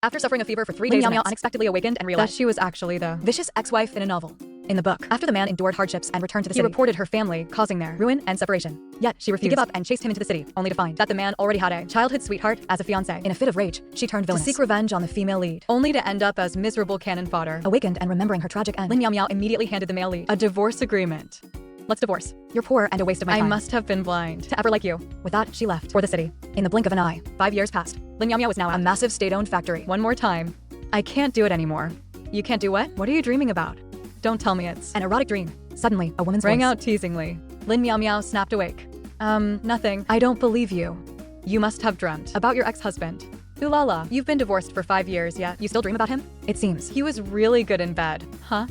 After suffering a fever for 3 days, Lin Miao unexpectedly awakened and realized that she was actually the vicious ex-wife in a novel. In the book, after the man endured hardships and returned to the city, he reported her family causing their ruin and separation. Yet, she refused to give up and chased him into the city, only to find that the man already had a childhood sweetheart as a fiancé. In a fit of rage, she turned villainous to seek revenge on the female lead, only to end up as miserable cannon fodder. Awakened and remembering her tragic end, Lin Miao immediately handed the male lead a divorce agreement. Let's divorce. You're poor and a waste of my time. I must have been blind to ever like you. With that, she left for the city. In the blink of an eye, 5 years passed. Lin Miao was now a massive state-owned factory. One more time. I can't do it anymore. You can't do what? What are you dreaming about? Don't tell me it's an erotic dream. Suddenly, a woman's rang voice out teasingly. Lin Miao snapped awake. Nothing. I don't believe you. You must have dreamt about your ex-husband. Ooh la la, you've been divorced for 5 years yet. You still dream about him? It seems. He was really good in bed, huh?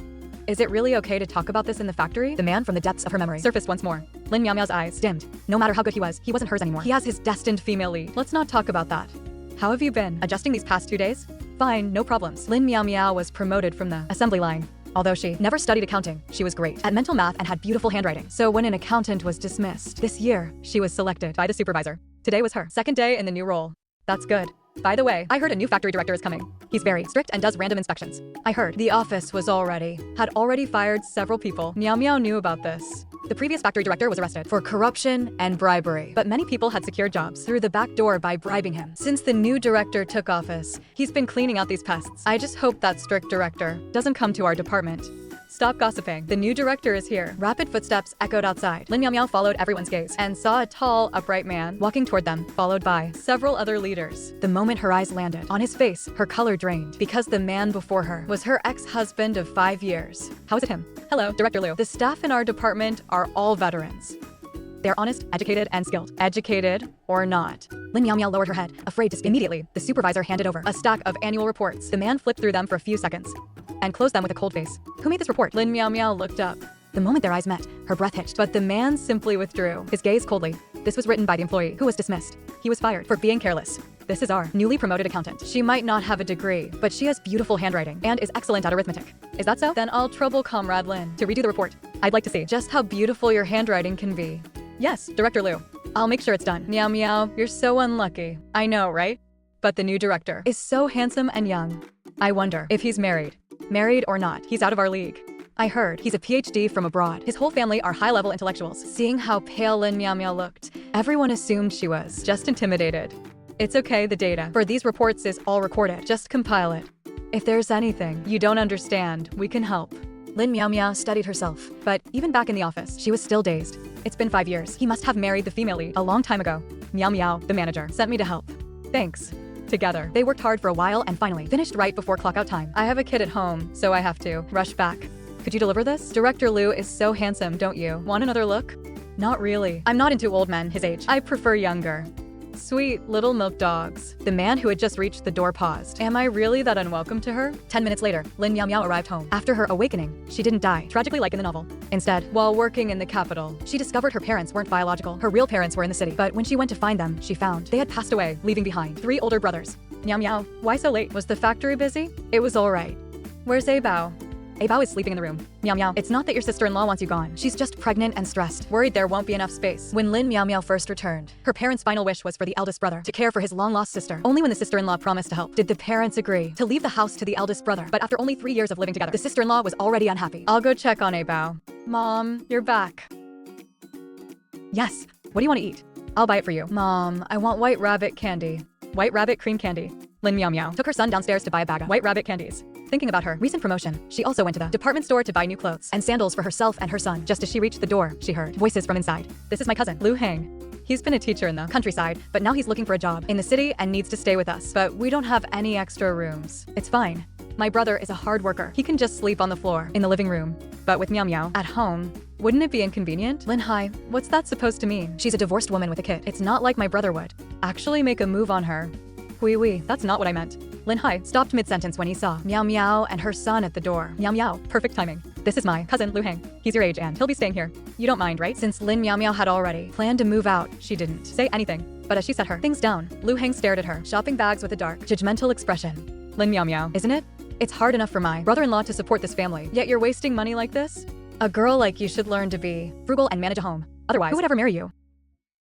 Is it really okay to talk about this in the factory? The man from the depths of her memory surfaced once more. Lin Miao's eyes dimmed. No matter how good he wasn't hers anymore. He has his destined female lead. Let's not talk about that. How have you been? Adjusting these past 2 days? Fine, no problems. Lin Miao was promoted from the assembly line. Although she never studied accounting, she was great at mental math and had beautiful handwriting. So when an accountant was dismissed this year, she was selected by the supervisor. Today was her second day in the new role. That's good. By the way, I heard a new factory director is coming. He's very strict and does random inspections. I heard the office had already fired several people. Miao knew about this. The previous factory director was arrested for corruption and bribery, but many people had secured jobs through the back door by bribing him. Since the new director took office, he's been cleaning out these pests. I just hope that strict director doesn't come to our department. Stop gossiping. The new director is here. Rapid footsteps echoed outside. Lin Miao followed everyone's gaze and saw a tall, upright man walking toward them, followed by several other leaders. The moment her eyes landed on his face, her color drained because the man before her was her ex-husband of 5 years. How is it him? Hello, Director Liu. The staff in our department are all veterans. They're honest, educated, and skilled. Educated or not. Lin Miao lowered her head, afraid to speak. Immediately, the supervisor handed over a stack of annual reports. The man flipped through them for a few seconds and closed them with a cold face. Who made this report? Lin Miao looked up. The moment their eyes met, her breath hitched. But the man simply withdrew his gaze coldly. This was written by the employee who was dismissed. He was fired for being careless. This is our newly promoted accountant. She might not have a degree, but she has beautiful handwriting and is excellent at arithmetic. Is that so? Then I'll trouble Comrade Lin to redo the report. I'd like to see just how beautiful your handwriting can be. Yes, Director Liu. I'll make sure it's done. Miao, you're so unlucky. I know, right? But the new director is so handsome and young. I wonder if he's married. Married or not, he's out of our league. I heard he's a PhD from abroad. His whole family are high-level intellectuals. Seeing how pale Lin Miao looked, everyone assumed she was just intimidated. It's okay, the data for these reports is all recorded. Just compile it. If there's anything you don't understand, we can help. Lin Miao steadied herself, but even back in the office, she was still dazed. It's been 5 years. He must have married the female lead a long time ago. Miao, the manager, sent me to help. Thanks. Together, they worked hard for a while and finally finished right before clock-out time. I have a kid at home, so I have to rush back. Could you deliver this? Director Liu is so handsome, don't you? Want another look? Not really. I'm not into old men his age. I prefer younger. Sweet little milk dogs. The man who had just reached the door paused. Am I really that unwelcome to her? 10 minutes later, Lin Miao arrived home. After her awakening, she didn't die, tragically like in the novel. Instead, while working in the capital, she discovered her parents weren't biological. Her real parents were in the city. But when she went to find them, she found they had passed away, leaving behind 3 older brothers. Miao, why so late? Was the factory busy? It was all right. Where's Abao? Abao is sleeping in the room. Miao, it's not that your sister-in-law wants you gone. She's just pregnant and stressed. Worried there won't be enough space. When Lin Miao first returned, her parents' final wish was for the eldest brother to care for his long-lost sister. Only when the sister-in-law promised to help did the parents agree to leave the house to the eldest brother. But after only 3 years of living together, the sister-in-law was already unhappy. I'll go check on Abao. Mom, you're back. Yes. What do you want to eat? I'll buy it for you. Mom, I want white rabbit candy. White rabbit cream candy. Lin Miao took her son downstairs to buy a bag of white rabbit candies. Thinking about her recent promotion, she also went to the department store to buy new clothes and sandals for herself and her son. Just as she reached the door, she heard voices from inside. This is my cousin, Lu Heng. He's been a teacher in the countryside, but now he's looking for a job in the city and needs to stay with us. But we don't have any extra rooms. It's fine. My brother is a hard worker. He can just sleep on the floor in the living room. But with Miao at home, wouldn't it be inconvenient? Lin Hai, what's that supposed to mean? She's a divorced woman with a kid. It's not like my brother would actually make a move on her. Oui, that's not what I meant. Lin Hai stopped mid-sentence when he saw Miao and her son at the door. Miao, perfect timing. This is my cousin Lu Heng. He's your age and he'll be staying here. You don't mind, right? Since Lin Miao had already planned to move out, she didn't say anything. But as she set her things down, Lu Heng stared at her shopping bags with a dark, judgmental expression. Lin Miao, isn't it? It's hard enough for my brother-in-law to support this family, yet you're wasting money like this? A girl like you should learn to be frugal and manage a home. Otherwise, who would ever marry you?